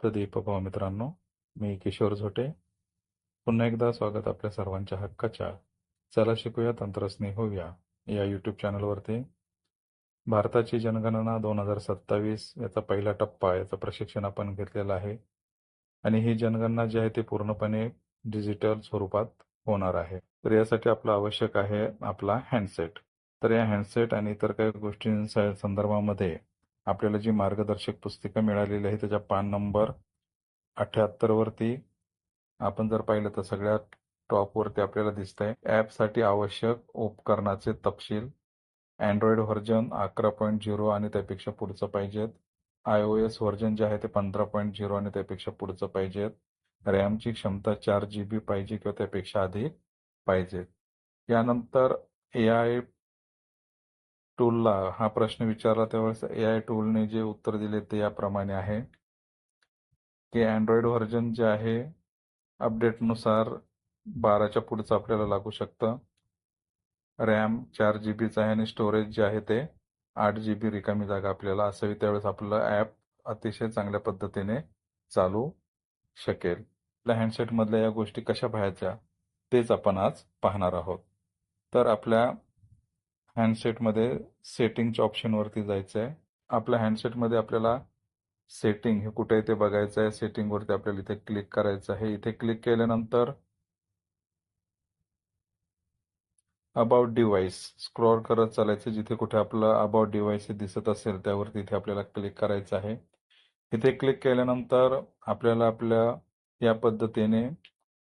तर दीपभाव मित्रांनो, मी किशोर झोटे. पुन्हा एकदा स्वागत आपल्या सर्वांच्या हक्काच्या चला शिकूया तंत्रस्नेही होऊया या यूट्यूब चॅनलवरती. भारताची जनगणना 2027 याचा पहिला टप्पा याचं प्रशिक्षण आपण घेतलेलं आहे आणि ही जनगणना जी आहे ती पूर्णपणे डिजिटल स्वरूपात होणार आहे. तर यासाठी आपलं आवश्यक आहे आपला हँडसेट. तर या हँडसेट आणि इतर काही गोष्टींच्या संदर्भामध्ये आपल्याला जी मार्गदर्शक पुस्तिका मिळालेली आहे त्याच्या पान नंबर 78 वरती आपण जर पाहिलं तर सगळ्यात टॉपवरती आपल्याला दिसतंय ॲपसाठी आवश्यक उपकरणाचे तपशील. अँड्रॉइड व्हर्जन 11.0 आणि त्यापेक्षा पुढचं पाहिजेत. iOS व्हर्जन जे आहे ते 15.0 आणि त्यापेक्षा पुढचं पाहिजेत. रॅमची क्षमता 4 GB पाहिजे किंवा त्यापेक्षा अधिक पाहिजे. यानंतर AI टूलला हा प्रश्न विचारला त्यावेळेस AI टूलने जे उत्तर दिले ते याप्रमाणे आहे की अँड्रॉइड व्हर्जन जे आहे अपडेटनुसार 12च्या पुढचं आपल्याला लागू शकतं. रॅम 4 GBचा आहे आणि स्टोरेज जे आहे ते 8 GB रिकामी जागा आपल्याला असावी. त्यावेळेस आपलं ॲप अतिशय चांगल्या पद्धतीने चालू शकेल. आपल्या हँडसेटमधल्या या गोष्टी कशा पाहायच्या तेच आपण आज पाहणार आहोत. तर आपल्या हँडसेटमध्ये सेटिंगच्या ऑप्शनवरती जायचं आहे. आपल्या हँडसेटमध्ये आपल्याला सेटिंग हे कुठे आहे ते बघायचं आहे. सेटिंगवरती आपल्याला इथे क्लिक करायचं आहे. इथे क्लिक केल्यानंतर अबाउट डिव्हाइस स्क्रॉल करत चालायचं. जिथे कुठे आपलं अबाउट डिव्हाइस हे दिसत असेल त्यावरती इथे आपल्याला क्लिक करायचं आहे. इथे क्लिक केल्यानंतर आपल्याला आपल्या या पद्धतीने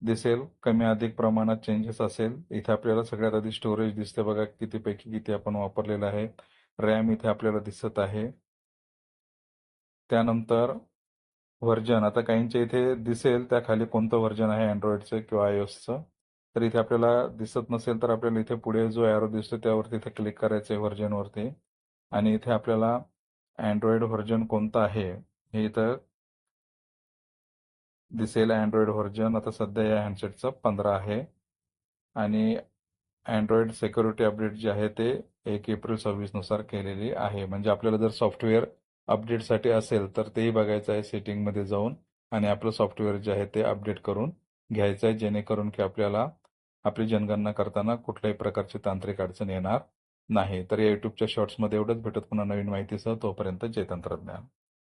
दिसेल. कमी अधिक प्रमाणात चेंजेस असेल. इथे आपल्याला सगळ्यात आधी स्टोरेज दिसते बघा कितीपैकी किती आपण वापरलेलं आहे. रॅम इथे आपल्याला दिसत आहे. त्यानंतर व्हर्जन आता काहींच्या इथे दिसेल त्या खाली कोणतं व्हर्जन आहे अँड्रॉइडचं किंवा iOSचं. तर इथे आपल्याला दिसत नसेल तर आपल्याला इथे पुढे जो एरो दिसतो त्यावरती इथे क्लिक करायचं आहे व्हर्जनवरती आणि इथे आपल्याला अँड्रॉइड व्हर्जन कोणतं आहे हे इथं दिसेल. अँड्रॉइड व्हर्जन आता सध्या या हँडसेटचं 15 आहे आणि अँड्रॉइड सिक्युरिटी अपडेट जे आहे ते 1 एप्रिल 26 नुसार केलेली आहे. म्हणजे आपल्याला जर सॉफ्टवेअर अपडेटसाठी असेल तर तेही बघायचं आहे सेटिंगमध्ये जाऊन आणि आपलं सॉफ्टवेअर जे आहे ते अपडेट करून घ्यायचं आहे जेणेकरून की आपल्याला आपली जनगणना करताना कुठल्याही प्रकारची तांत्रिक अडचण येणार नाही. तर या यूट्यूबच्या शॉर्ट्समध्ये एवढंच. भेटत पुन्हा नवीन माहितीसह. तोपर्यंत जय तंत्रज्ञान.